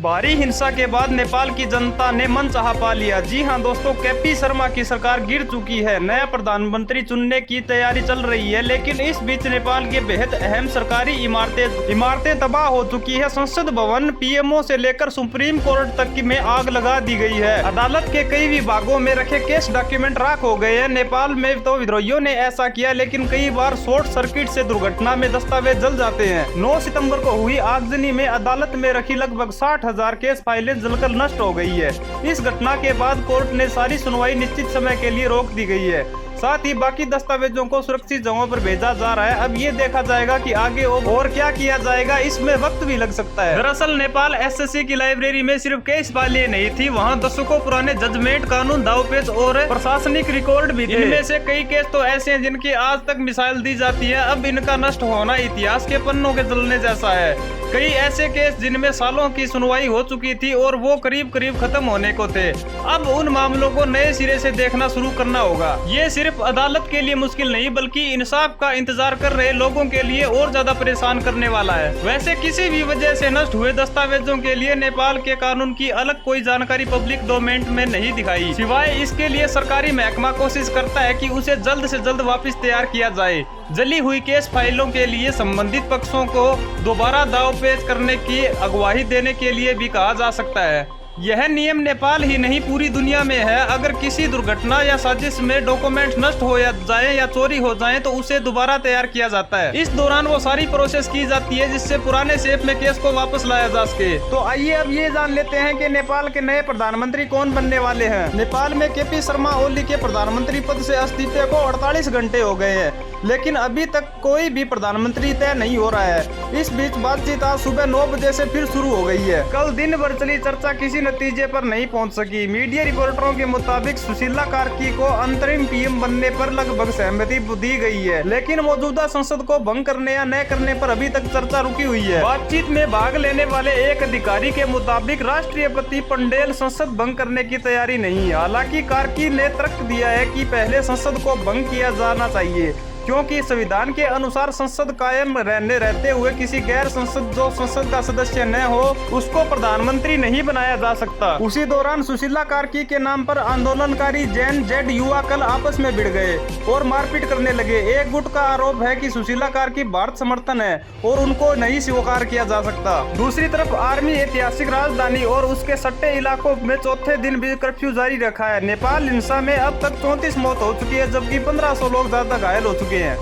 भारी हिंसा के बाद नेपाल की जनता ने मनचाहा पा लिया। जी हां दोस्तों, केपी शर्मा की सरकार गिर चुकी है। नया प्रधानमंत्री चुनने की तैयारी चल रही है, लेकिन इस बीच नेपाल के बेहद अहम सरकारी इमारतें तबाह हो चुकी है। संसद भवन, पीएमओ से लेकर सुप्रीम कोर्ट तक में आग लगा दी गई है। अदालत के कई विभागों में रखे केस डॉक्यूमेंट राख हो गए हैं। नेपाल में तो विद्रोहियों ने ऐसा किया, लेकिन कई बार शॉर्ट सर्किट से दुर्घटना में दस्तावेज जल जाते हैं। 9 सितंबर को हुई आगजनी में अदालत में रखी लगभग 60,000 केस फाइलें जलकर नष्ट हो गई है। इस घटना के बाद कोर्ट ने सारी सुनवाई निश्चित समय के लिए रोक दी गई है। साथ ही बाकी दस्तावेजों को सुरक्षित जगहों पर भेजा जा रहा है। अब ये देखा जाएगा कि आगे और क्या किया जाएगा, इसमें वक्त भी लग सकता है। दरअसल नेपाल एसएससी की लाइब्रेरी में सिर्फ केस फाइलें नहीं थी, वहाँ दशकों पुराने जजमेंट, कानून, दावपेच और प्रशासनिक रिकॉर्ड भी थे। इनमें से कई केस तो ऐसे हैं जिनकी आज तक मिसाइल दी जाती है। अब इनका नष्ट होना इतिहास के पन्नों के जलने जैसा है। कई ऐसे केस जिनमें सालों की सुनवाई हो चुकी थी और वो करीब खत्म होने को थे। अब उन मामलों को नए सिरे से देखना शुरू करना होगा। ये सिर्फ अदालत के लिए मुश्किल नहीं, बल्कि इंसाफ का इंतजार कर रहे लोगों के लिए और ज्यादा परेशान करने वाला है। वैसे किसी भी वजह से नष्ट हुए दस्तावेजों के लिए नेपाल के कानून की अलग कोई जानकारी पब्लिक डोमेन में नहीं दिखाई। सिवाय इसके लिए सरकारी महकमा कोशिश करता है कि उसे जल्द से जल्द वापस तैयार किया जाए। जली हुई केस फाइलों के लिए संबंधित पक्षों को दोबारा दावपेच करने की अगवाई देने के लिए भी कहा जा सकता है। यह नियम नेपाल ही नहीं पूरी दुनिया में है। अगर किसी दुर्घटना या साजिश में डॉक्यूमेंट नष्ट हो जाए या चोरी हो जाए तो उसे दोबारा तैयार किया जाता है। इस दौरान वो सारी प्रोसेस की जाती है जिससे पुराने शेप में केस को वापस लाया जा सके। तो आइए अब ये जान लेते हैं कि नेपाल के नए प्रधानमंत्री कौन बनने वाले हैं। नेपाल में केपी शर्मा ओली के प्रधानमंत्री पद से इस्तीफे को 48 घंटे हो गए हैं, लेकिन अभी तक कोई भी प्रधानमंत्री तय नहीं हो रहा है। इस बीच बातचीत आज सुबह 9 बजे से फिर शुरू हो गई है। कल दिन भर चली चर्चा किसी नतीजे पर नहीं पहुंच सकी। मीडिया रिपोर्टरों के मुताबिक सुशीला कार्की को अंतरिम पीएम बनने पर लगभग सहमति दी गई है, लेकिन मौजूदा संसद को भंग करने या न करने पर अभी तक चर्चा रुकी हुई है। बातचीत में भाग लेने वाले एक अधिकारी के मुताबिक राष्ट्रपति पटेल संसद भंग करने की तैयारी नहीं है। हालांकि कार्की ने तर्क दिया है कि पहले संसद को भंग किया जाना चाहिए, क्योंकि संविधान के अनुसार संसद कायम रहते हुए किसी गैर संसद जो संसद का सदस्य न हो उसको प्रधानमंत्री नहीं बनाया जा सकता। उसी दौरान सुशीला कार्की के नाम पर आंदोलनकारी जैन जेड युवा कल आपस में भिड़ गए और मारपीट करने लगे। एक गुट का आरोप है कि सुशीला कार्की भारत समर्थन है और उनको नहीं स्वीकार किया जा सकता। दूसरी तरफ आर्मी ऐतिहासिक राजधानी और उसके सट्टे इलाकों में चौथे दिन भी कर्फ्यू जारी रखा है। नेपाल हिंसा में अब तक 34 मौत हो चुकी है, जबकि 1500 लोग ज्यादा घायल हो चुके हैं।